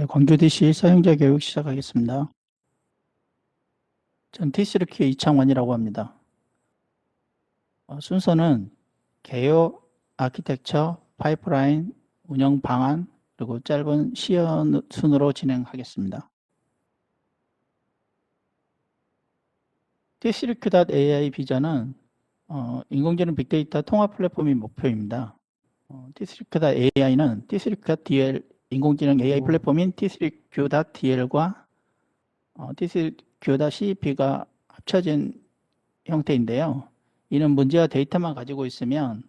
네, 광주 DC 사용자 교육 시작하겠습니다. 전 T스리큐 이창원이라고 합니다. 순서는 개요, 아키텍처, 파이프라인, 운영 방안, 그리고 짧은 시연 순으로 진행하겠습니다. T스리큐.ai 비전은 인공지능 빅데이터 통합 플랫폼이 목표입니다. T스리큐.ai는 T스리큐.dl 인공지능 AI 플랫폼인 T스리큐.dl과 T스리큐.cep가 합쳐진 형태인데요. 이는 문제와 데이터만 가지고 있으면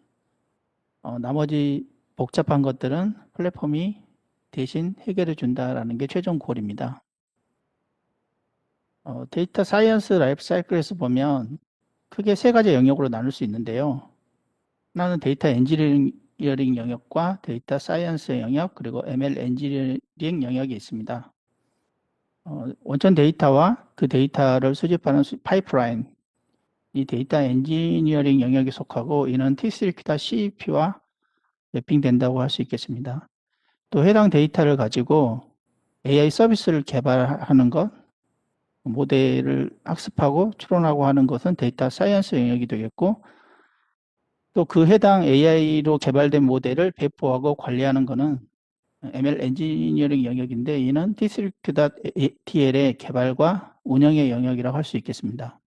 나머지 복잡한 것들은 플랫폼이 대신 해결해 준다라는 게 최종 골입니다. 데이터 사이언스 라이프 사이클에서 보면 크게 세 가지 영역으로 나눌 수 있는데요. 하나는 데이터 엔지니어링 영역과 데이터 사이언스 영역, 그리고 ML 엔지니어링 영역이 있습니다. 원천 데이터와 그 데이터를 수집하는 파이프라인, 이 데이터 엔지니어링 영역에 속하고 이는 T3-CEP와 매핑된다고 할 수 있겠습니다. 또 해당 데이터를 가지고 AI 서비스를 개발하는 것, 모델을 학습하고 추론하고 하는 것은 데이터 사이언스 영역이 되겠고, 또 그 해당 AI로 개발된 모델을 배포하고 관리하는 것은 ML 엔지니어링 영역인데, 이는 T3-DL의 개발과 운영의 영역이라고 할 수 있겠습니다.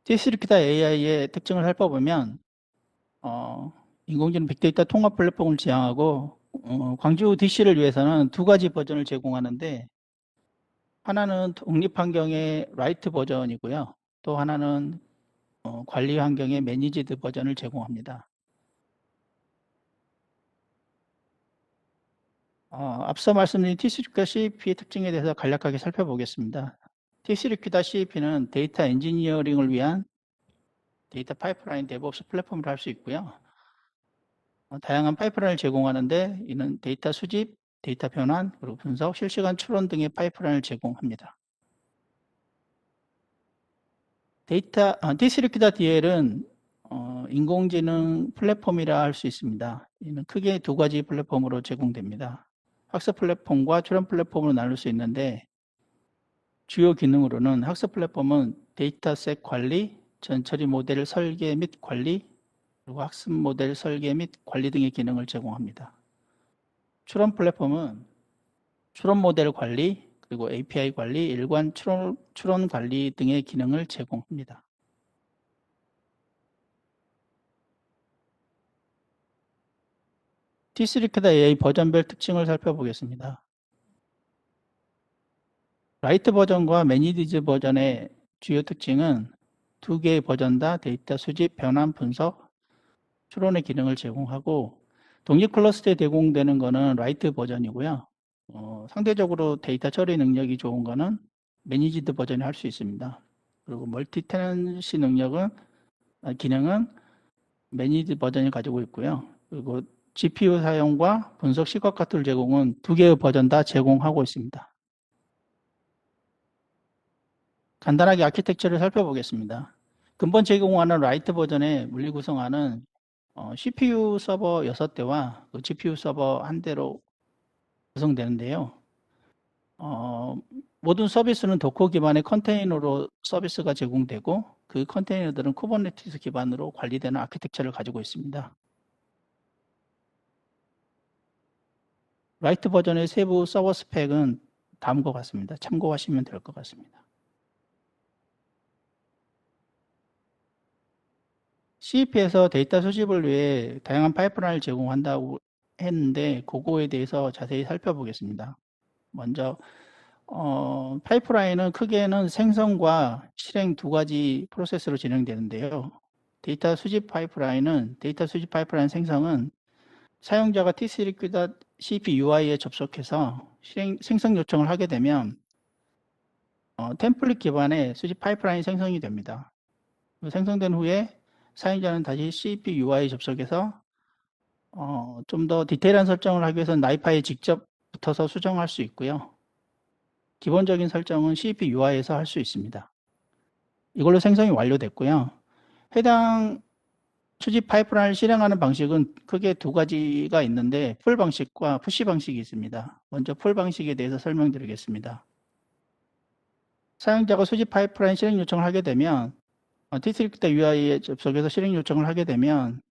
T3-AI의 특징을 살펴보면 인공지능 빅데이터 통합 플랫폼을 지향하고 광주 DC를 위해서는 두 가지 버전을 제공하는데, 하나는 독립 환경의 라이트 버전이고요. 또 하나는 관리 환경의 매니지드 버전을 제공합니다. 앞서 말씀드린 T3-CEP의 특징에 대해서 간략하게 살펴보겠습니다. T3-CEP는 데이터 엔지니어링을 위한 데이터 파이프라인 데브옵스 플랫폼을 할 수 있고요. 다양한 파이프라인을 제공하는데, 이는 데이터 수집, 데이터 변환, 그리고 분석, 실시간 추론 등의 파이프라인을 제공합니다. T3-DL은 인공지능 플랫폼이라 할 수 있습니다. 이는 크게 두 가지 플랫폼으로 제공됩니다. 학습 플랫폼과 추론 플랫폼으로 나눌 수 있는데, 주요 기능으로는 학습 플랫폼은 데이터셋 관리, 전처리 모델 설계 및 관리, 그리고 학습 모델 설계 및 관리 등의 기능을 제공합니다. 추론 플랫폼은 추론 모델 관리, 그리고 API 관리, 일관 추론 관리 등의 기능을 제공합니다. T3-AI 버전별 특징을 살펴보겠습니다. 라이트 버전과 매니지드 버전의 주요 특징은 두 개의 버전 다 데이터 수집, 변환, 분석, 추론의 기능을 제공하고, 독립 클러스터에 제공되는 것은 라이트 버전이고요. 상대적으로 데이터 처리 능력이 좋은 것은 매니지드 버전이 할 수 있습니다. 그리고 멀티 테넌시 기능은 매니지드 버전이 가지고 있고요. 그리고 GPU 사용과 분석 시각화 툴 제공은 두 개의 버전 다 제공하고 있습니다. 간단하게 아키텍처를 살펴보겠습니다. 근본 제공하는 라이트 버전의 물리 구성화는 CPU 서버 6대와 그 GPU 서버 1대로 구성되는데요. 모든 서비스는 도커 기반의 컨테이너로 서비스가 제공되고, 그 컨테이너들은 쿠버네티스 기반으로 관리되는 아키텍처를 가지고 있습니다. 라이트 버전의 세부 서버 스펙은 다음과 같습니다. 참고하시면 될 것 같습니다. CEP에서 데이터 수집을 위해 다양한 파이프라인을 제공한다고 했는데, 그거에 대해서 자세히 살펴보겠습니다. 먼저 파이프라인은 크게는 생성과 실행 두 가지 프로세스로 진행되는데요. 데이터 수집 파이프라인 생성은 사용자가 T3-CP UI에 접속해서 생성 요청을 하게 되면 템플릿 기반의 수집 파이프라인 생성이 됩니다. 생성된 후에 사용자는 다시 CP UI에 접속해서 좀 더 디테일한 설정을 하기 위해서는 나이파에 직접 붙어서 수정할 수 있고요. 기본적인 설정은 CP UI에서 할 수 있습니다. 이걸로 생성이 완료됐고요. 해당 수집 파이프라인을 실행하는 방식은 크게 두 가지가 있는데 풀 방식과 푸시 방식이 있습니다. 먼저 풀 방식에 대해서 설명드리겠습니다. 사용자가 수집 파이프라인 실행 요청을 하게 되면 T스크립트 UI에 접속해서 실행 요청을 하게 되면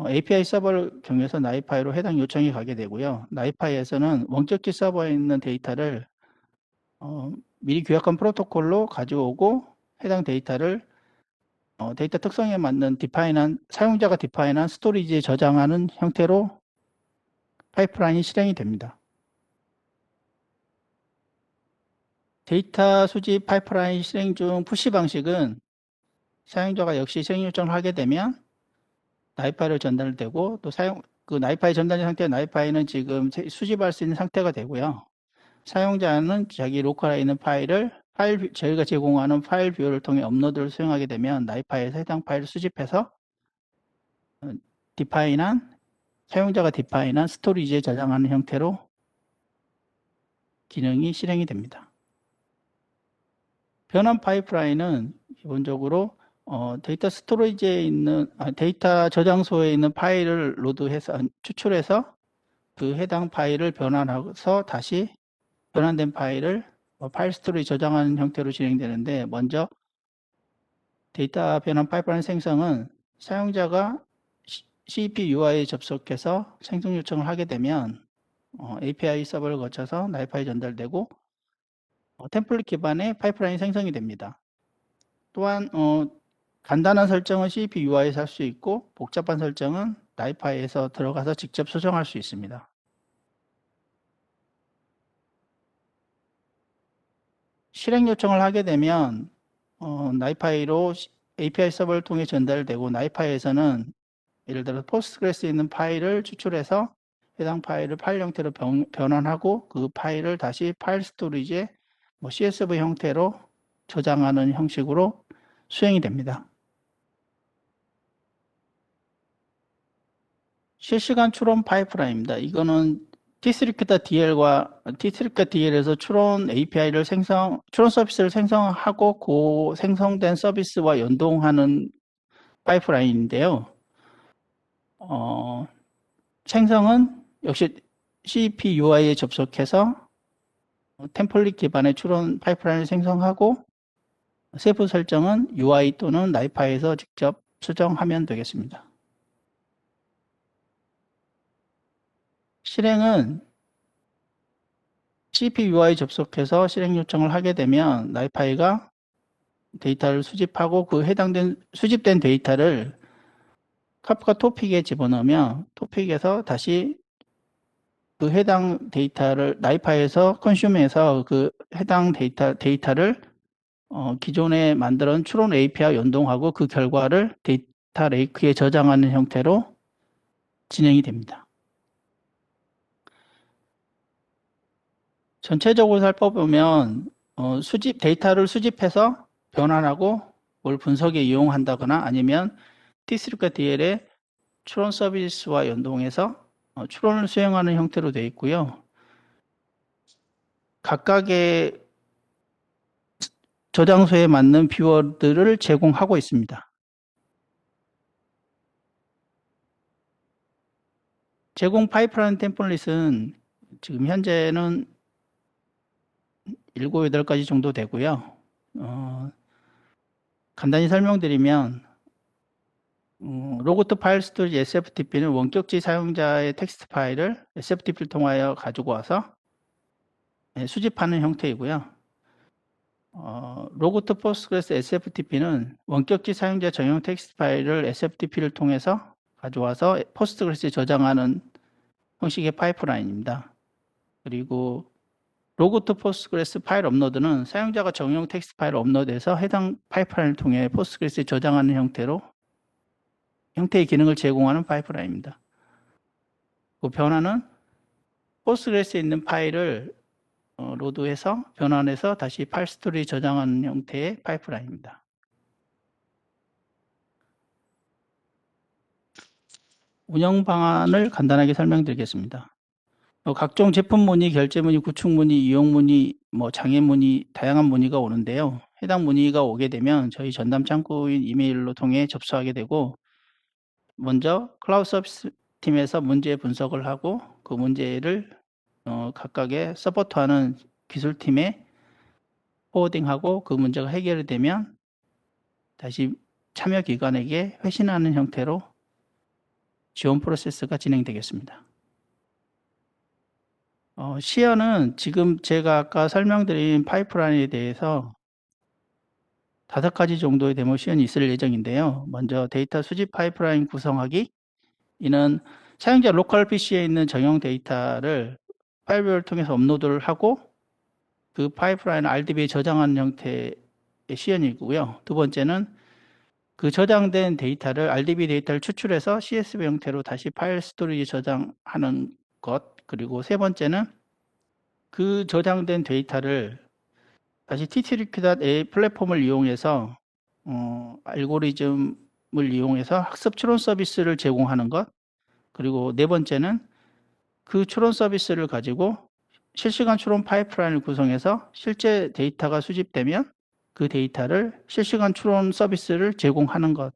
API 서버를 경유해서 나이파이로 해당 요청이 가게 되고요. 나이파이에서는 원격지 서버에 있는 데이터를 미리 규약한 프로토콜로 가져오고 해당 데이터를 데이터 특성에 맞는 사용자가 디파인한 스토리지에 저장하는 형태로 파이프라인이 실행이 됩니다. 데이터 수집 파이프라인 실행 중 푸시 방식은 사용자가 역시 실행 요청을 하게 되면 나이파이로 전달되고 또 그 나이파이 전달된 상태의 나이파이는 지금 수집할 수 있는 상태가 되고요. 사용자는 자기 로컬에 있는 저희가 제공하는 파일 뷰어를 통해 업로드를 수행하게 되면 나이파이에서 해당 파일을 수집해서 사용자가 디파인한 스토리지에 저장하는 형태로 기능이 실행이 됩니다. 변환 파이프라인은 기본적으로 데이터 저장소에 있는 파일을 추출해서 그 해당 파일을 변환해서 다시 변환된 파일을 파일 스토리에 저장하는 형태로 진행되는데, 먼저 데이터 변환 파이프라인 생성은 사용자가 CEP UI에 접속해서 생성 요청을 하게 되면 API 서버를 거쳐서 나이파이 전달되고 템플릿 기반의 파이프라인 생성이 됩니다. 또한 간단한 설정은 CEP UI에서 할 수 있고 복잡한 설정은 나이파이에서 들어가서 직접 수정할 수 있습니다. 실행 요청을 하게 되면 나이파이로 API 서버를 통해 전달되고, 나이파이에서는 예를 들어 포스트그레스에 있는 파일을 추출해서 해당 파일을 파일 형태로 변환하고 그 파일을 다시 파일 스토리지에 CSV 형태로 저장하는 형식으로 수행이 됩니다. 실시간 추론 파이프라인입니다. 이거는 T스크립트 DL에서 추론 API를 추론 서비스를 생성하고 그 생성된 서비스와 연동하는 파이프라인인데요. 생성은 역시 CEP UI에 접속해서 템플릿 기반의 추론 파이프라인을 생성하고 세부 설정은 UI 또는 나이파이에서 직접 수정하면 되겠습니다. 실행은 CEP UI 접속해서 실행 요청을 하게 되면 나이파이가 데이터를 수집하고 그 수집된 데이터를 카프카 토픽에 집어넣으면 토픽에서 다시 그 해당 데이터를 나이파이에서 컨슘해서 그 해당 데이터를 기존에 만들어놓은 추론 API와 연동하고 그 결과를 데이터 레이크에 저장하는 형태로 진행이 됩니다. 전체적으로 살펴보면 데이터를 수집해서 변환하고 뭘 분석에 이용한다거나 아니면 T스크립트 DL의 추론 서비스와 연동해서 추론을 수행하는 형태로 되어 있고요. 각각의 저장소에 맞는 뷰어들을 제공하고 있습니다. 제공 파이프라인 템플릿은 지금 현재는 7, 8가지 정도 되고요. 간단히 설명드리면 로고트 파일 스토리지 SFTP는 원격지 사용자의 텍스트 파일을 SFTP를 통하여 가지고 와서 수집하는 형태이고요. 로고트 포스트그레스 SFTP는 원격지 사용자 전용 텍스트 파일을 SFTP를 통해서 가져와서 포스트그레스에 저장하는 형식의 파이프라인입니다. 그리고 로고트 포스트그레스 파일 업로드는 사용자가 정형 텍스트 파일을 업로드해서 해당 파이프라인을 통해 포스트그레스에 저장하는 형태의 기능을 제공하는 파이프라인입니다. 그 변화는 포스트그레스에 있는 파일을 로드해서 변환해서 다시 파일 스토리에 저장하는 형태의 파이프라인입니다. 운영 방안을 간단하게 설명드리겠습니다. 각종 제품 문의, 결제 문의, 구축 문의, 이용 문의, 장애 문의, 다양한 문의가 오는데요. 해당 문의가 오게 되면 저희 전담 창구인 이메일로 통해 접수하게 되고 먼저 클라우드 서비스 팀에서 문제 분석을 하고 그 문제를 각각의 서포트하는 기술팀에 포워딩하고 그 문제가 해결이 되면 다시 참여 기관에게 회신하는 형태로 지원 프로세스가 진행되겠습니다. 시연은 지금 제가 아까 설명드린 파이프라인에 대해서 5가지 정도의 데모 시연이 있을 예정인데요. 먼저 데이터 수집 파이프라인 구성하기. 이는 사용자 로컬 PC에 있는 정형 데이터를 파이브를 통해서 업로드를 하고 그 파이프라인을 RDB에 저장하는 형태의 시연이고요. 두 번째는 그 저장된 데이터를 RDB 데이터를 추출해서 CSV 형태로 다시 파일 스토리지 저장하는 것. 그리고 세 번째는 그 저장된 데이터를 다시 ttreq.a 플랫폼을 이용해서 알고리즘을 이용해서 학습 추론 서비스를 제공하는 것. 그리고 네 번째는 그 추론 서비스를 가지고 실시간 추론 파이프라인을 구성해서 실제 데이터가 수집되면 그 데이터를 실시간 추론 서비스를 제공하는 것.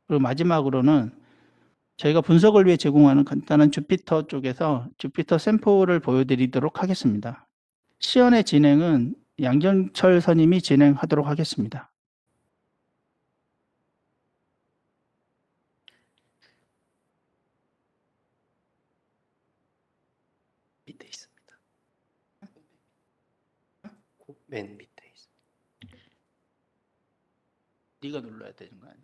그리고 마지막으로는 저희가 분석을 위해 제공하는 간단한 주피터 쪽에서 주피터 샘플을 보여드리도록 하겠습니다. 시연의 진행은 양정철 선임이 진행하도록 하겠습니다. 밑에 있습니다. 맨 밑에 있습니다. 네가 눌러야 되는 거 아니야?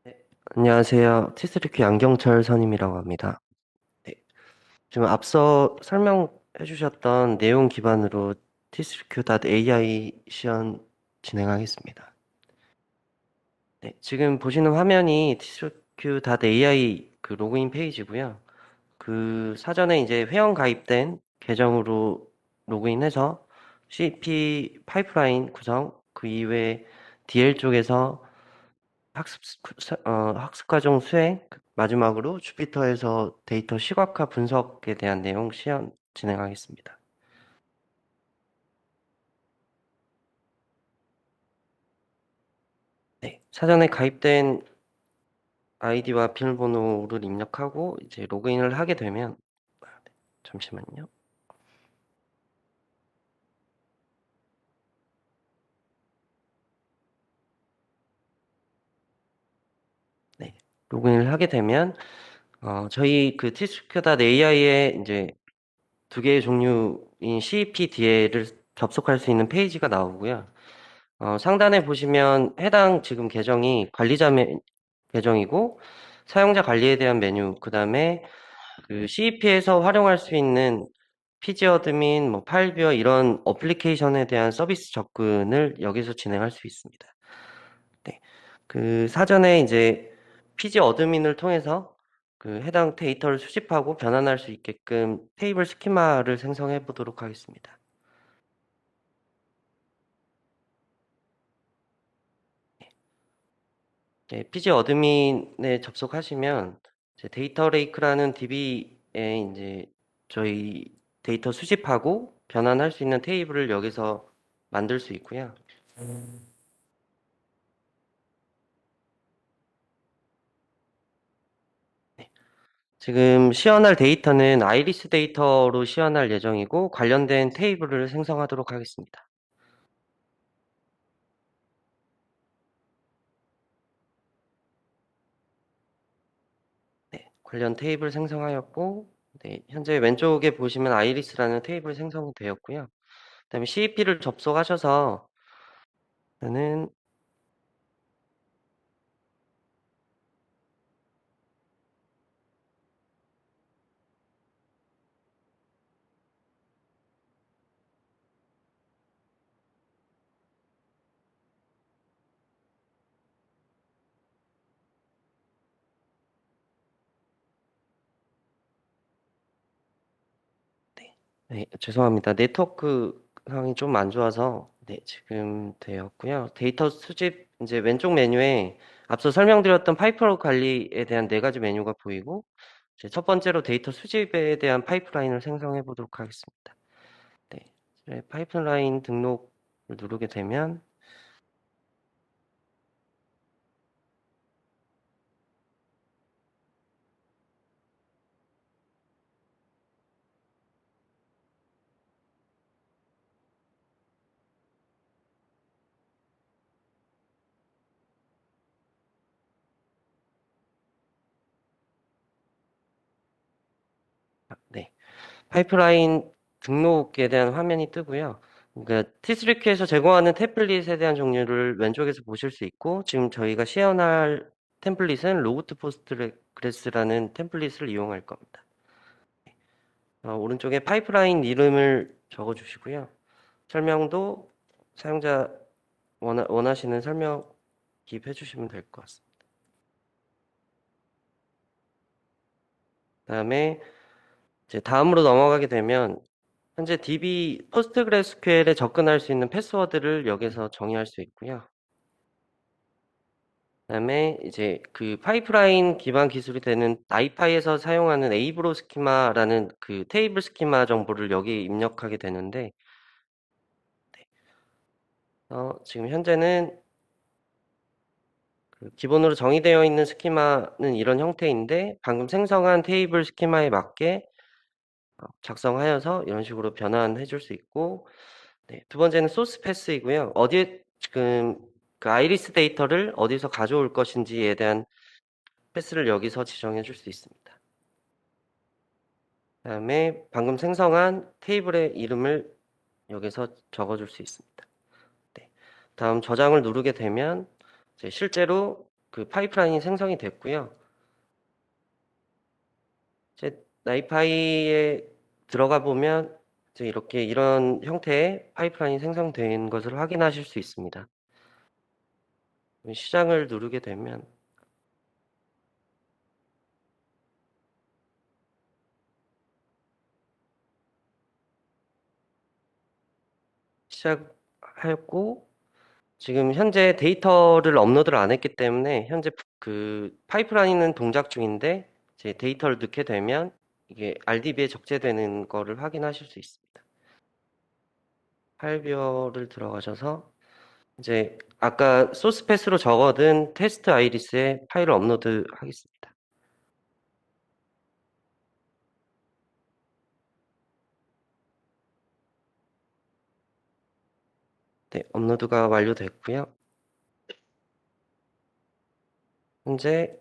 네, 안녕하세요. 티스리큐 양경철 선임이라고 합니다. 네, 지금 앞서 설명해 주셨던 내용 기반으로 t스리큐.ai 시연 진행하겠습니다. 네, 지금 보시는 화면이 t스리큐.ai 그 로그인 페이지고요. 그 사전에 이제 회원 가입된 계정으로 로그인해서 CP 파이프라인 구성, 그 이외에 DL 쪽에서 학습 과정 수행, 마지막으로 주피터에서 데이터 시각화 분석에 대한 내용 시연 진행하겠습니다. 네, 사전에 가입된 아이디와 비밀번호를 입력하고 이제 로그인을 하게 되면 잠시만요. 네, 로그인을 하게 되면 저희 그 t스큐.ai에 이제 두 개의 종류인 CEP-DL을 접속할 수 있는 페이지가 나오고요. 상단에 보시면 해당 지금 계정이 관리자 계정이고 사용자 관리에 대한 메뉴, 그 다음에 그 CEP에서 활용할 수 있는 피지 어드민, 뭐 파일 뷰어 이런 어플리케이션에 대한 서비스 접근을 여기서 진행할 수 있습니다. 네. 그 사전에 이제 피지 어드민을 통해서 그 해당 데이터를 수집하고 변환할 수 있게끔 테이블 스키마를 생성해 보도록 하겠습니다. 네, 피지 어드민에 접속하시면 이제 데이터 레이크라는 DB에 이제 저희 데이터 수집하고 변환할 수 있는 테이블을 여기서 만들 수 있고요. 네, 지금 시연할 데이터는 아이리스 데이터로 시연할 예정이고 관련된 테이블을 생성하도록 하겠습니다. 네, 관련 테이블 생성하였고 네, 현재 왼쪽에 보시면 아이리스라는 테이블 생성되었고요. 그다음에 CEP를 접속하셔서 저는 네, 죄송합니다. 네트워크 상황이 좀 안 좋아서 네, 지금 되었고요. 데이터 수집 이제 왼쪽 메뉴에 앞서 설명드렸던 파이프 관리에 대한 네 가지 메뉴가 보이고 이제 첫 번째로 데이터 수집에 대한 파이프라인을 생성해 보도록 하겠습니다. 네, 이제 파이프라인 등록을 누르게 되면 네, 파이프라인 등록에 대한 화면이 뜨고요. 그러니까 티스리큐에서 제공하는 템플릿에 대한 종류를 왼쪽에서 보실 수 있고 지금 저희가 시연할 템플릿은 로그트 포스트그레스라는 템플릿을 이용할 겁니다. 오른쪽에 파이프라인 이름을 적어 주시고요. 설명도 사용자 원하시는 설명 기입해 주시면 될 것 같습니다. 그다음에 이제 다음으로 넘어가게 되면 현재 DB 포스트그레스QL에 접근할 수 있는 패스워드를 여기서 정의할 수 있고요. 그다음에 이제 그 파이프라인 기반 기술이 되는 나이파이에서 사용하는 에이브로 스키마라는 그 테이블 스키마 정보를 여기 입력하게 되는데 지금 현재는 그 기본으로 정의되어 있는 스키마는 이런 형태인데 방금 생성한 테이블 스키마에 맞게 작성하여서 이런 식으로 변환해 줄 수 있고 네, 두 번째는 소스 패스이고요. 어디에 지금 그 아이리스 데이터를 어디서 가져올 것인지에 대한 패스를 여기서 지정해 줄 수 있습니다. 그다음에 방금 생성한 테이블의 이름을 여기서 적어 줄 수 있습니다. 네. 다음 저장을 누르게 되면 이제 실제로 그 파이프라인이 생성이 됐고요. 이제 나이파이에 들어가 보면 이제 이렇게 이런 형태의 파이프라인이 생성된 것을 확인하실 수 있습니다. 시작을 누르게 되면 시작하였고 지금 현재 데이터를 업로드를 안 했기 때문에 현재 그 파이프라인은 동작 중인데 이제 데이터를 넣게 되면 이게 RDB에 적재되는 거를 확인하실 수 있습니다. 파일뷰어를 들어가셔서 이제 아까 소스 패스로 적어둔 테스트 아이리스에 파일을 업로드 하겠습니다. 네, 업로드가 완료됐고요. 현재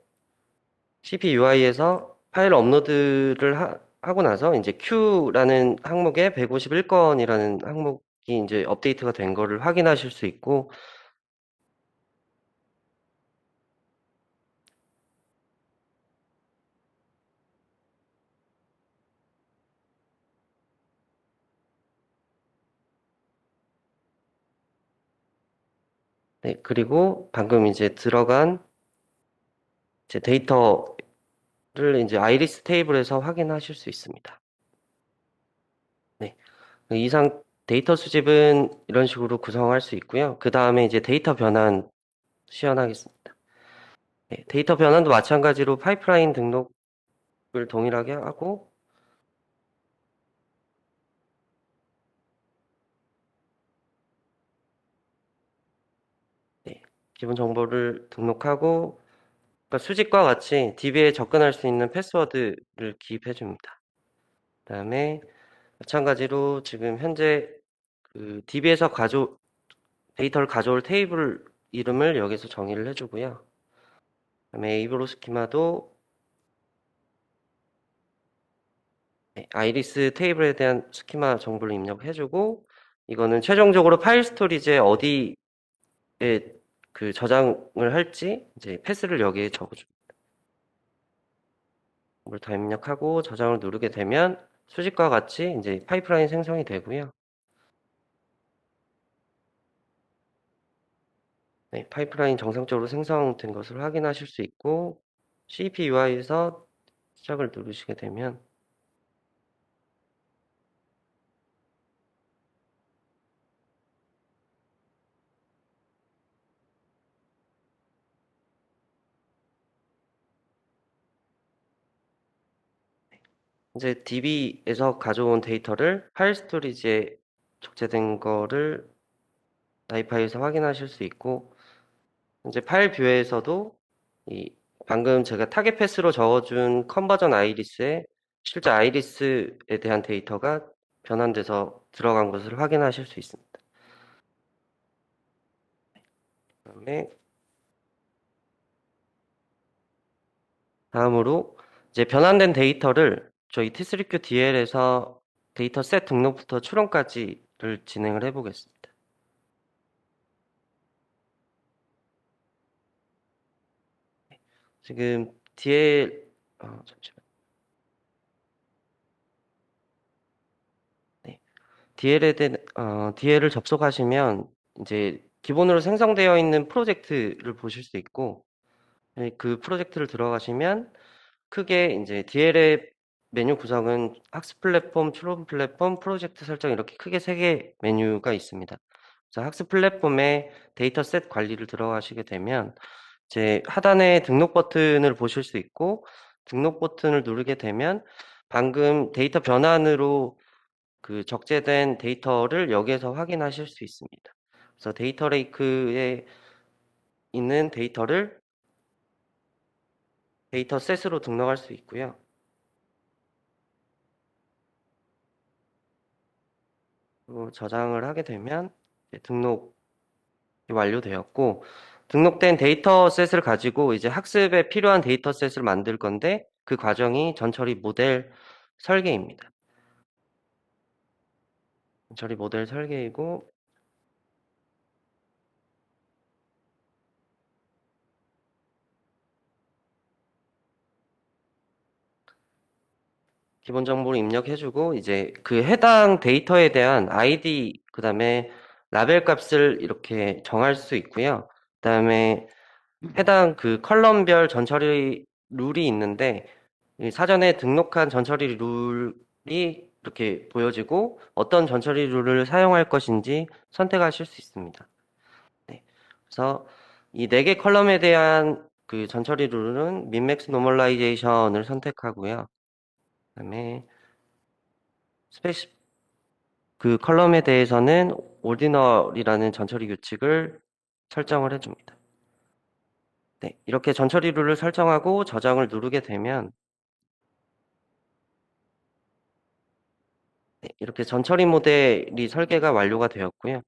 CPUI에서 파일 업로드를 하고 나서 이제 Q라는 항목에 151건이라는 항목이 이제 업데이트가 된 거를 확인하실 수 있고 네, 그리고 방금 이제 들어간 이제 데이터를 이제 아이리스 테이블에서 확인하실 수 있습니다. 네. 이상 데이터 수집은 이런 식으로 구성할 수 있고요. 그 다음에 이제 데이터 변환 시연하겠습니다. 네, 데이터 변환도 마찬가지로 파이프라인 등록을 동일하게 하고 네, 기본 정보를 등록하고 그러니까 수집과 같이 DB에 접근할 수 있는 패스워드를 기입해 줍니다. 그다음에 마찬가지로 지금 현재 그 DB에서 데이터를 가져올 테이블 이름을 여기서 정의를 해주고요. 그다음에 에이브로 스키마도 아이리스 테이블에 대한 스키마 정보를 입력해주고 이거는 최종적으로 파일 스토리지에 어디에 그 저장을 할지 이제 패스를 여기에 적어줍니다. 이걸 다 입력하고 저장을 누르게 되면 수집과 같이 이제 파이프라인 생성이 되고요. 네, 파이프라인 정상적으로 생성된 것을 확인하실 수 있고 CPUI에서 시작을 누르시게 되면 이제 DB에서 가져온 데이터를 파일 스토리지에 적재된 거를 나이파이에서 확인하실 수 있고, 이제 파일 뷰에서도 이 방금 제가 타겟 패스로 적어준 컨버전 아이리스에 실제 아이리스에 대한 데이터가 변환돼서 들어간 것을 확인하실 수 있습니다. 그다음에 다음으로 이제 변환된 데이터를 저희 T3Q DL에서 데이터 셋 등록부터 추론까지를 진행을 해보겠습니다. 지금 DL 잠시만. 네. DL을 접속하시면 이제 기본으로 생성되어 있는 프로젝트를 보실 수 있고, 그 프로젝트를 들어가시면 크게 이제 DL의 메뉴 구성은 학습 플랫폼, 추론 플랫폼, 프로젝트 설정 이렇게 크게 세 개 메뉴가 있습니다. 그래서 학습 플랫폼에 데이터셋 관리를 들어가시게 되면 이제 하단에 등록 버튼을 보실 수 있고, 등록 버튼을 누르게 되면 방금 데이터 변환으로 그 적재된 데이터를 여기에서 확인하실 수 있습니다. 그래서 데이터 레이크에 있는 데이터를 데이터셋으로 등록할 수 있고요. 그리고 저장을 하게 되면 등록이 완료되었고, 등록된 데이터셋을 가지고 이제 학습에 필요한 데이터셋을 만들 건데, 그 과정이 전처리 모델 설계입니다. 전처리 모델 설계이고, 기본 정보를 입력해주고, 이제 그 해당 데이터에 대한 아이디, 그 다음에 라벨 값을 이렇게 정할 수 있고요. 그 다음에 해당 그 컬럼별 전처리 룰이 있는데, 이 사전에 등록한 전처리 룰이 이렇게 보여지고, 어떤 전처리 룰을 사용할 것인지 선택하실 수 있습니다. 네. 그래서 이 4개 컬럼에 대한 그 전처리 룰은 민맥스 노멀라이제이션을 선택하고요. 그다음에 스페시 그 컬럼에 대해서는 오디널이라는 전처리 규칙을 설정을 해줍니다. 네, 이렇게 전처리 룰을 설정하고 저장을 누르게 되면 네, 이렇게 전처리 모델이 설계가 완료가 되었고요.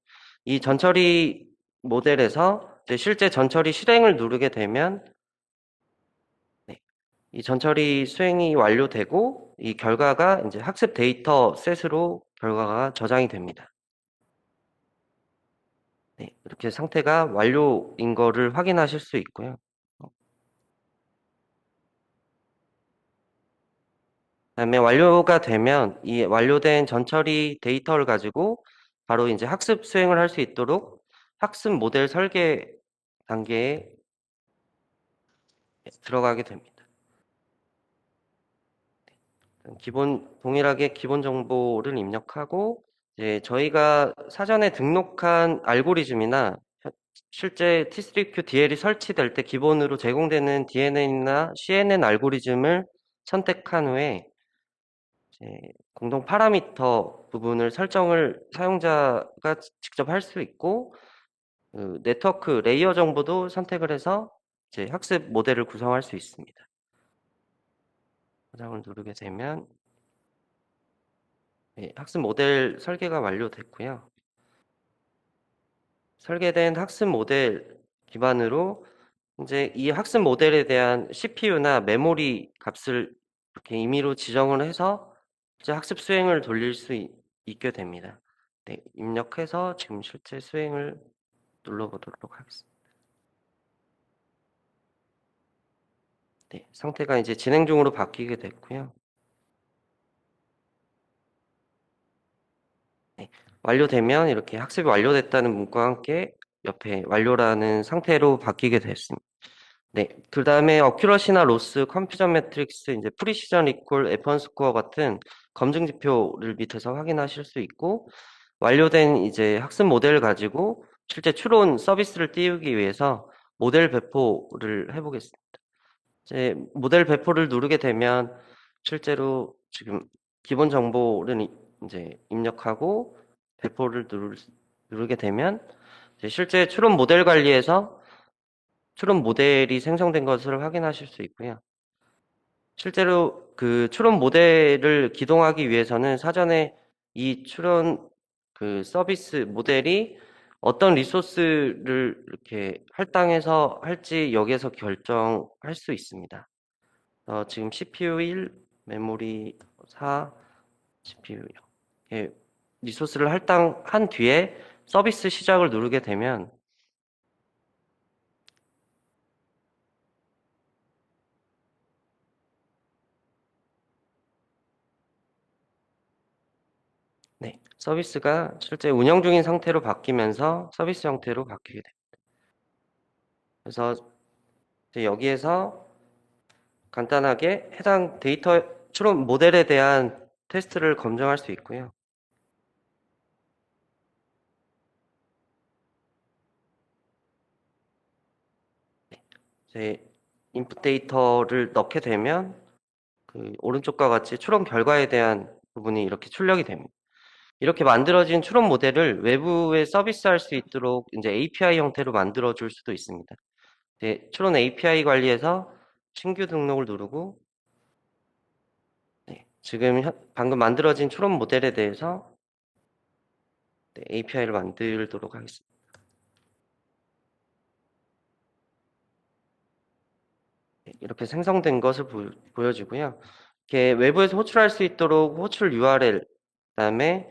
이 전처리 모델에서 이제 실제 전처리 실행을 누르게 되면 네, 이 전처리 수행이 완료되고 이 결과가 이제 학습 데이터 셋으로 결과가 저장이 됩니다. 네, 이렇게 상태가 완료인 거를 확인하실 수 있고요. 그다음에 완료가 되면 이 완료된 전처리 데이터를 가지고 바로 이제 학습 수행을 할 수 있도록 학습 모델 설계 단계에 들어가게 됩니다. 동일하게 기본 정보를 입력하고 이제 저희가 사전에 등록한 알고리즘이나 실제 T3Q DL이 설치될 때 기본으로 제공되는 DNN이나 CNN 알고리즘을 선택한 후에 이제 공동 파라미터 부분을 설정을 사용자가 직접 할 수 있고 그 네트워크 레이어 정보도 선택을 해서 이제 학습 모델을 구성할 수 있습니다. 저장을 누르게 되면 네, 학습 모델 설계가 완료됐고요. 설계된 학습 모델 기반으로 이제 이 학습 모델에 대한 CPU나 메모리 값을 이렇게 임의로 지정을 해서 이제 학습 수행을 돌릴 수 있게 됩니다. 네, 입력해서 지금 실제 수행을 눌러보도록 하겠습니다. 네, 상태가 이제 진행 중으로 바뀌게 됐고요. 네, 완료되면 이렇게 학습이 완료됐다는 문구와 함께 옆에 완료라는 상태로 바뀌게 됐습니다. 네, 그 다음에 어큐러시나 로스, 컨퓨전 매트릭스, 이제 프리시전 리콜, 에펀 스코어 같은 검증 지표를 밑에서 확인하실 수 있고, 완료된 이제 학습 모델을 가지고 실제 추론 서비스를 띄우기 위해서 모델 배포를 해보겠습니다. 이제 모델 배포를 누르게 되면 실제로 지금 기본 정보를 이제 입력하고 배포를 누르게 되면 이제 실제 추론 모델 관리에서 추론 모델이 생성된 것을 확인하실 수 있고요. 실제로 그 추론 모델을 기동하기 위해서는 사전에 이 추론 그 서비스 모델이 어떤 리소스를 이렇게 할당해서 할지 여기에서 결정할 수 있습니다. 지금 CPU 1, 메모리 4, CPU 0. 이렇게 리소스를 할당한 뒤에 서비스 시작을 누르게 되면 네, 서비스가 실제 운영 중인 상태로 바뀌면서 서비스 형태로 바뀌게 됩니다. 그래서 이제 여기에서 간단하게 해당 데이터 추론 모델에 대한 테스트를 검증할 수 있고요. 이제 인풋 데이터를 넣게 되면 그 오른쪽과 같이 추론 결과에 대한 부분이 이렇게 출력이 됩니다. 이렇게 만들어진 추론 모델을 외부에 서비스할 수 있도록 이제 API 형태로 만들어 줄 수도 있습니다. 이제 추론 API 관리에서 신규 등록을 누르고 네, 지금 방금 만들어진 추론 모델에 대해서 네, API를 만들도록 하겠습니다. 네, 이렇게 생성된 것을 보여주고요. 이렇게 외부에서 호출할 수 있도록 호출 URL, 그다음에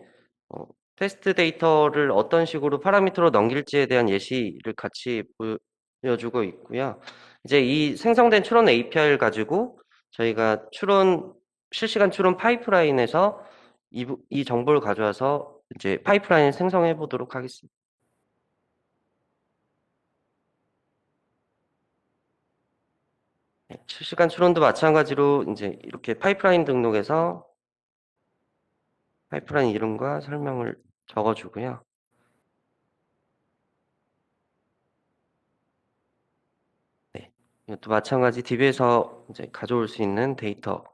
테스트 데이터를 어떤 식으로 파라미터로 넘길지에 대한 예시를 같이 보여주고 있고요. 이제 이 생성된 추론 API를 가지고 저희가 실시간 추론 파이프라인에서 이 정보를 가져와서 이제 파이프라인을 생성해 보도록 하겠습니다. 네, 실시간 추론도 마찬가지로 이제 이렇게 파이프라인 등록해서 파이프라인 이름과 설명을 적어주고요. 네, 이것도 마찬가지 DB에서 이제 가져올 수 있는 데이터.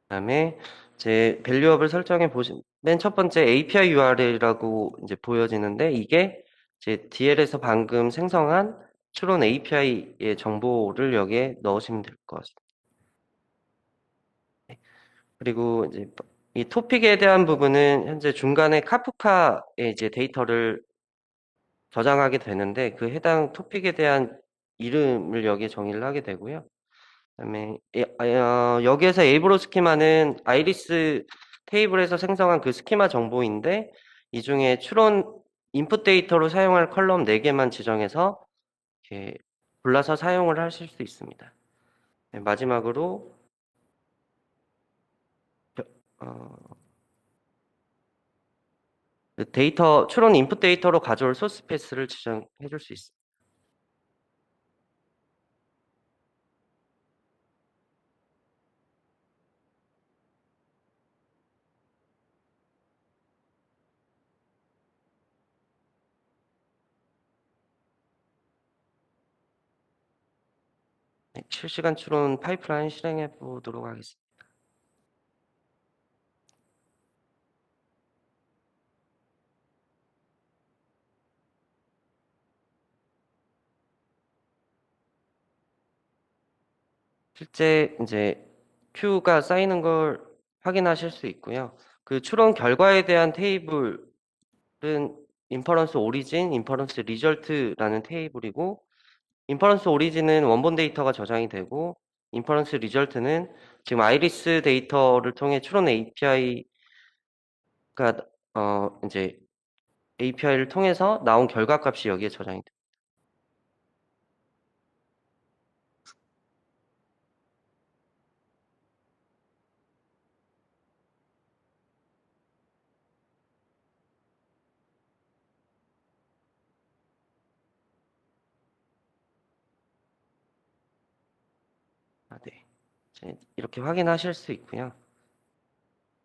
그다음에 제 밸류업을 설정해 보신 맨 첫 번째 API URL이라고 이제 보여지는데 이게 이제 DL에서 방금 생성한 추론 API의 정보를 여기에 넣으시면 될 것 같습니다. 네, 그리고 이제 이 토픽에 대한 부분은 현재 중간에 카프카의 이제 데이터를 저장하게 되는데 그 해당 토픽에 대한 이름을 여기에 정의를 하게 되고요. 그다음에 여기에서 에이브로 스키마는 아이리스 테이블에서 생성한 그 스키마 정보인데 이 중에 추론 인풋 데이터로 사용할 컬럼 4개만 지정해서 이렇게 골라서 사용을 하실 수 있습니다. 네, 마지막으로 어, 그 추론 인풋 데이터로 가져올 소스 패스를 지정해 줄 수 있습니다. 네, 실시간 추론 파이프라인 실행해 보도록 하겠습니다. 실제 이제 큐가 쌓이는 걸 확인하실 수 있고요. 그 추론 결과에 대한 테이블은 인퍼런스 오리진, 인퍼런스 리절트라는 테이블이고 인퍼런스 오리진은 원본 데이터가 저장이 되고 인퍼런스 리절트는 지금 아이리스 데이터를 통해 추론 API가 이제 API를 통해서 나온 결과 값이 여기에 저장이 됩니다. 네. 이렇게 확인하실 수 있고요.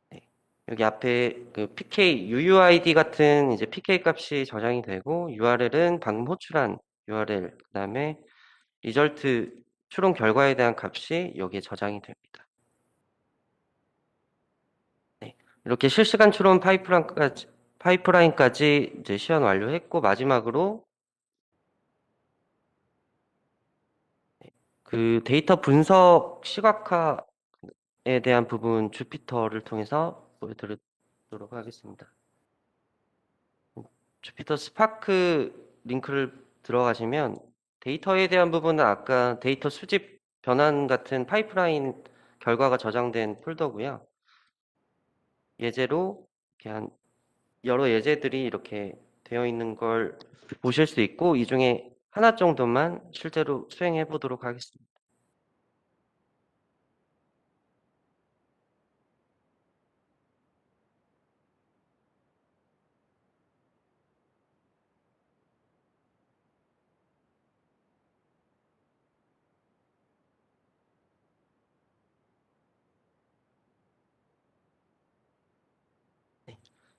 네. 여기 앞에 그 PK, UUID 같은 이제 PK 값이 저장이 되고 URL은 방금 호출한 URL, 그다음에 리절트 추론 결과에 대한 값이 여기에 저장이 됩니다. 이렇게 실시간 추론 파이프라인까지 이제 시연 완료했고, 마지막으로 그 데이터 분석 시각화에 대한 부분 주피터를 통해서 보여드리도록 하겠습니다. 주피터 스파크 링크를 들어가시면 데이터에 대한 부분은 아까 데이터 수집 변환 같은 파이프라인 결과가 저장된 폴더고요. 예제로 이렇게 한 여러 예제들이 이렇게 되어 있는 걸 보실 수 있고, 이 중에 하나 정도만 실제로 수행해 보도록 하겠습니다.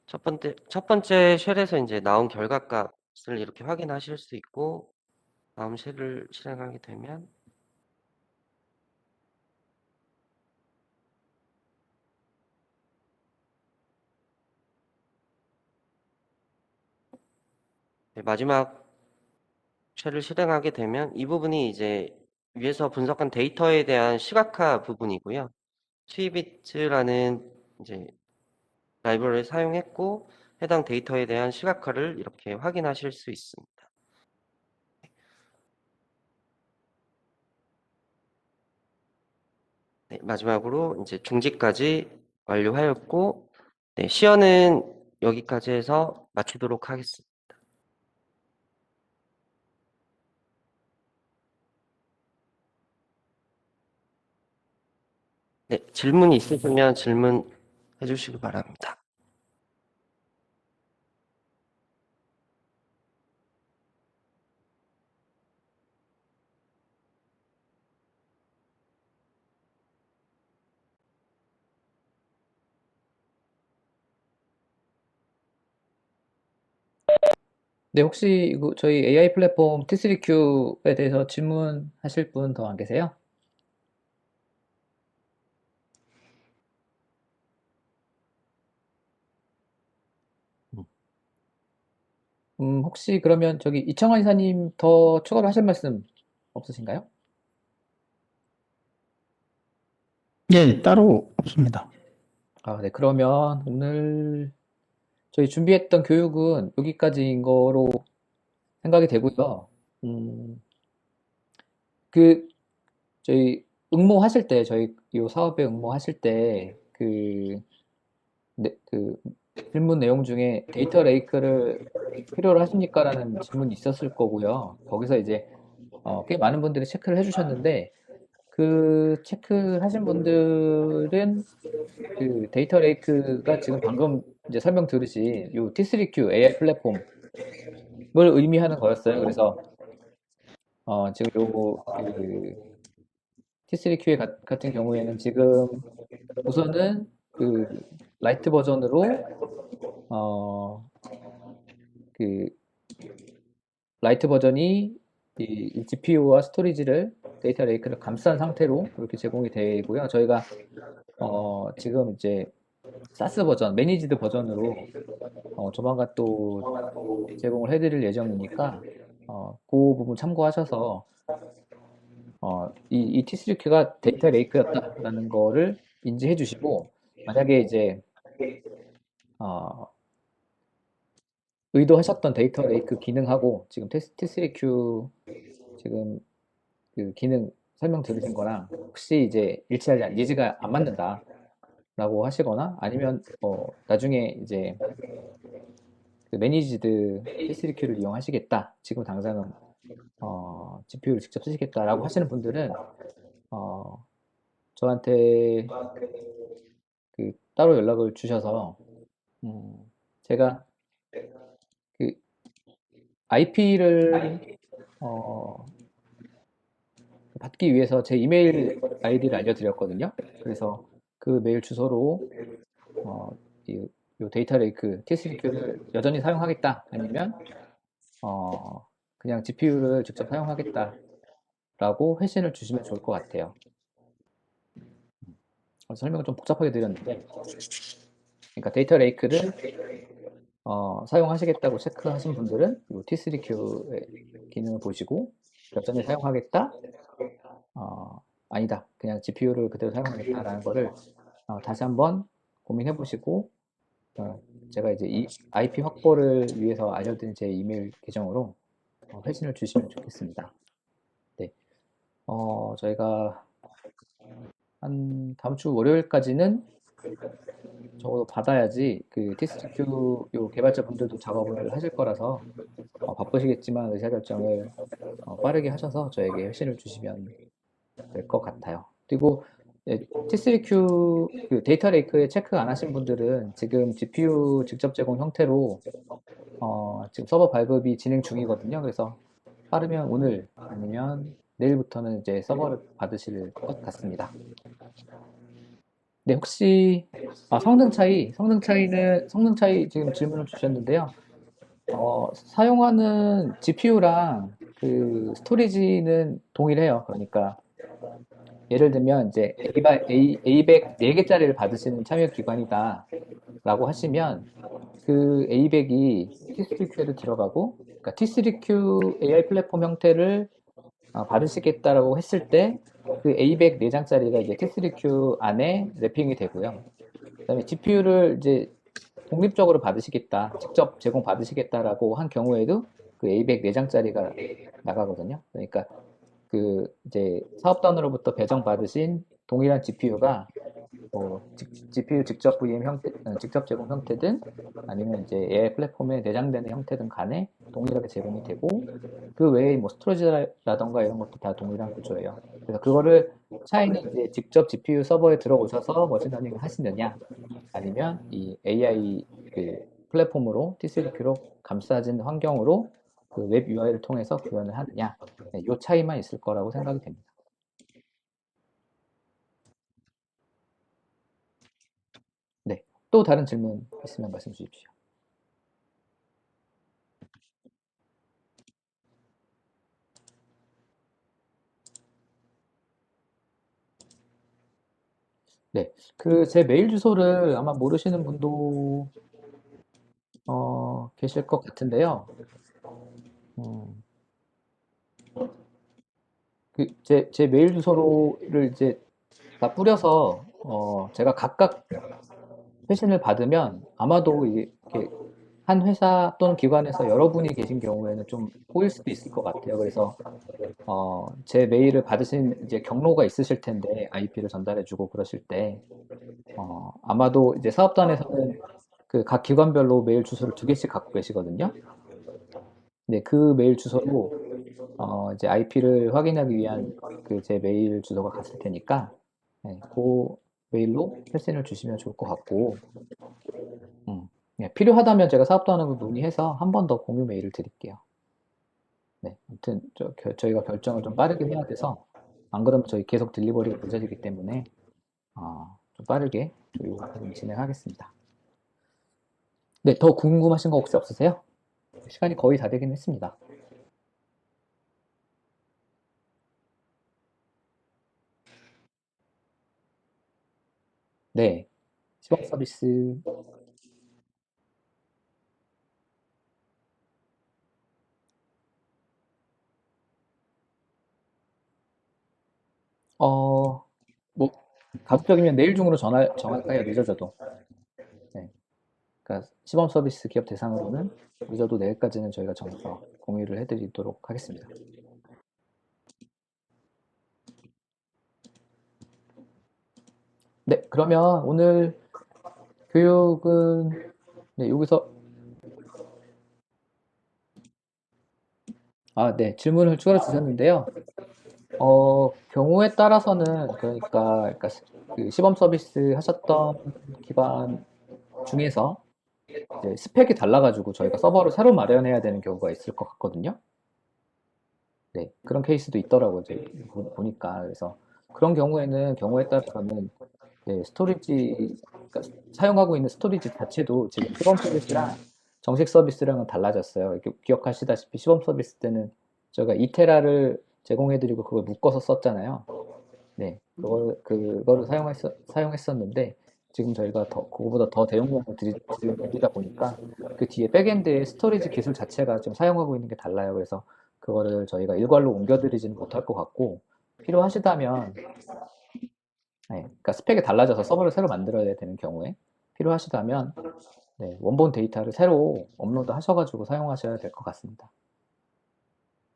첫 번째 쉘에서 이제 나온 결과값을 이렇게 확인하실 수 있고, 다음 쉘을 실행하게 되면 마지막 쉘을 실행하게 되면 이 부분이 이제 위에서 분석한 데이터에 대한 시각화 부분이고요. 트위비트라는 이제 라이브러리를 사용했고, 해당 데이터에 대한 시각화를 이렇게 확인하실 수 있습니다. 네, 마지막으로 이제 중지까지 완료하였고, 네, 시연은 여기까지 해서 마치도록 하겠습니다. 네, 질문이 있으시면 질문해 주시기 바랍니다. 네, 혹시 저희 AI 플랫폼 T3Q에 대해서 질문하실 분 더 안 계세요? 혹시 그러면 저기 이청환 이사님 더 추가로 하실 말씀 없으신가요? 예, 따로 없습니다. 아, 네, 그러면 오늘 저희 준비했던 교육은 여기까지인 거로 생각이 되고요. 음, 그 저희 응모하실 때 저희 이 사업에 응모하실 때 그 질문 내용 중에 데이터 레이크를 필요로 하십니까라는 질문이 있었을 거고요. 거기서 이제 꽤 많은 분들이 체크를 해주셨는데 그 체크하신 분들은 그 데이터 레이크가 지금 방금 이제 설명 들으신 이 T3Q AI 플랫폼을 의미하는 거였어요. 그래서 지금 요거 그 T3Q 같은 경우에는 지금 우선은 그 라이트 버전으로 어, 그 라이트 버전이 이 GPU와 스토리지를 데이터 레이크를 감싼 상태로 이렇게 제공이 되고요. 저희가 지금 이제 사스 버전, 매니지드 버전으로 조만간 또 제공을 해드릴 예정이니까 그 부분 참고하셔서 이 T3Q가 데이터 레이크였다라는 거를 인지해 주시고 만약에 이제 어, 의도하셨던 데이터 레이크 기능하고 지금 T3Q 지금 그 기능 설명 들으신 거랑 혹시 이제 니즈가 안 맞는다라고 하시거나 아니면 나중에 이제 그 매니지드 T3Q를 이용하시겠다. 지금 당장은 GPU를 직접 쓰시겠다라고 하시는 분들은 어, 저한테 그 따로 연락을 주셔서 제가 그 IP를 받기 위해서 제 이메일 아이디를 알려드렸거든요. 그래서 그 메일 주소로 어, 요 데이터 레이크 T3Q를 여전히 사용하겠다 아니면 그냥 GPU를 직접 사용하겠다라고 회신을 주시면 좋을 것 같아요. 설명을 좀 복잡하게 드렸는데 그러니까 데이터 레이크를 사용하시겠다고 체크하신 분들은 이 T3Q의 기능을 보시고 여전히 사용하겠다? 아니다. 그냥 GPU를 그대로 사용하겠다라는 거를 다시 한번 고민해 보시고 제가 이제 이 IP 확보를 위해서 알려드린 제 이메일 계정으로 회신을 주시면 좋겠습니다. 네. 저희가 한 다음 주 월요일까지는 적어도 받아야지 그 T3Q 요 개발자분들도 작업을 하실 거라서 바쁘시겠지만 의사결정을 빠르게 하셔서 저에게 회신을 주시면 될 것 같아요. 그리고 T3Q 그 데이터 레이크에 체크 안 하신 분들은 지금 GPU 직접 제공 형태로 지금 서버 발급이 진행 중이거든요. 그래서 빠르면 오늘 아니면 내일부터는 이제 서버를 받으실 것 같습니다. 네, 혹시 성능 차이 지금 질문을 주셨는데요. 사용하는 GPU랑 그 스토리지는 동일해요. 그러니까 예를 들면 이제 A100 4개짜리를 받으시는 참여 기관이다 라고 하시면 그 A100이 T3Q에도 들어가고 그러니까 T3Q AI 플랫폼 형태를 받으시겠다라고 했을 때 그 A100 4장짜리가 이제 T3Q 안에 랩핑이 되고요. 그다음에 GPU를 이제 독립적으로 받으시겠다, 직접 제공 받으시겠다라고 한 경우에도 그 A100 4장짜리가 나가거든요. 그러니까 그 이제 사업단으로부터 배정받으신 동일한 GPU가 GPU 직접 VM 형태, 직접 제공 형태든 아니면 이제 AI 플랫폼에 내장되는 형태든 간에 동일하게 제공이 되고 그 외에 뭐 스토리지라던가 이런 것도 다 동일한 구조예요. 그래서 그거를 차이는 이제 직접 GPU 서버에 들어오셔서 머신러닝 하시느냐 아니면 이 AI 그 플랫폼으로 T3Q로 감싸진 환경으로 그 웹 UI를 통해서 구현을 하느냐 이 차이만 있을 거라고 생각이 됩니다. 네, 또 다른 질문 있으면 말씀 주십시오. 네, 그 제 메일 주소를 아마 모르시는 분도 계실 것 같은데요. 제 메일 주소를 이제 다 뿌려서 제가 각각 회신을 받으면 아마도 이렇게 한 회사 또는 기관에서 여러분이 계신 경우에는 좀 꼬일 수도 있을 것 같아요. 그래서 제 메일을 받으신 이제 경로가 있으실 텐데 IP를 전달해주고 그러실 때 아마도 이제 사업단에서는 그 각 기관별로 메일 주소를 2개씩 갖고 계시거든요. 네, 그 메일 주소로 이제 IP를 확인하기 위한 그 제 메일 주소가 갔을 테니까 네, 그 메일로 회신을 주시면 좋을 것 같고 네, 필요하다면 제가 사업단하고 논의해서 한 번 더 공유 메일을 드릴게요. 네, 아무튼 저희가 결정을 좀 빠르게 해야 돼서 안 그러면 저희 계속 딜리버리가 늦어지기 때문에 좀 빠르게 좀 진행하겠습니다. 네, 더 궁금하신 거 혹시 없으세요? 시간이 거의 다 되긴 했습니다. 네, 시범 서비스 뭐 가급적이면 내일 중으로 정할까요? 늦어져도. 네, 그러니까 시범 서비스 기업 대상으로는 늦어도 내일까지는 저희가 정해서 공유를 해드리도록 하겠습니다. 네, 그러면 오늘 교육은 네, 여기서 네, 질문을 추가로 주셨는데요. 경우에 따라서는 그러니까 그 시범 서비스 하셨던 기반 중에서 이제 스펙이 달라가지고 저희가 서버를 새로 마련해야 되는 경우가 있을 것 같거든요. 네, 그런 케이스도 있더라고요. 이제 보니까. 그래서 그런 경우에 따라서는 네, 스토리지, 그러니까 사용하고 있는 스토리지 자체도 지금 시범 서비스랑 정식 서비스랑은 달라졌어요. 이렇게 기억하시다시피 시범 서비스 때는 저희가 2테라를 제공해드리고 그걸 묶어서 썼잖아요. 네, 그거를 사용했었는데 지금 저희가 그거보다 더 대용량을 드리다 보니까 그 뒤에 백엔드의 스토리지 기술 자체가 좀 사용하고 있는 게 달라요. 그래서 그거를 저희가 일괄로 옮겨드리지는 못할 것 같고, 필요하시다면, 네, 그러니까 스펙이 달라져서 서버를 새로 만들어야 되는 경우에 필요하시다면, 네, 원본 데이터를 새로 업로드 하셔가지고 사용하셔야 될 것 같습니다.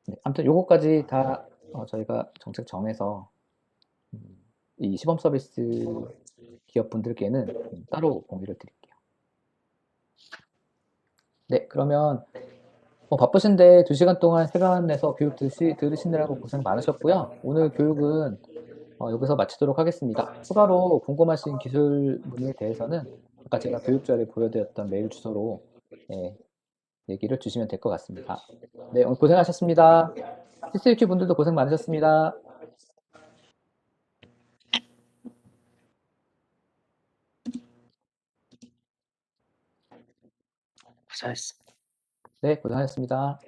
네, 아무튼 요거까지 다 저희가 정책 정해서 이 시범 서비스 기업분들께는 따로 공유를 드릴게요. 네, 그러면 바쁘신데 2시간 동안 시간 내서 교육 들으시느라고 고생 많으셨고요. 오늘 교육은 여기서 마치도록 하겠습니다. 추가로 궁금하신 기술 문의에 대해서는 아까 제가 교육자를 보여드렸던 메일 주소로 얘기를 주시면 될 것 같습니다. 네, 오늘 고생하셨습니다. TCQ 분들도 고생 많으셨습니다. 고생하셨습니다. 네, 고생하셨습니다.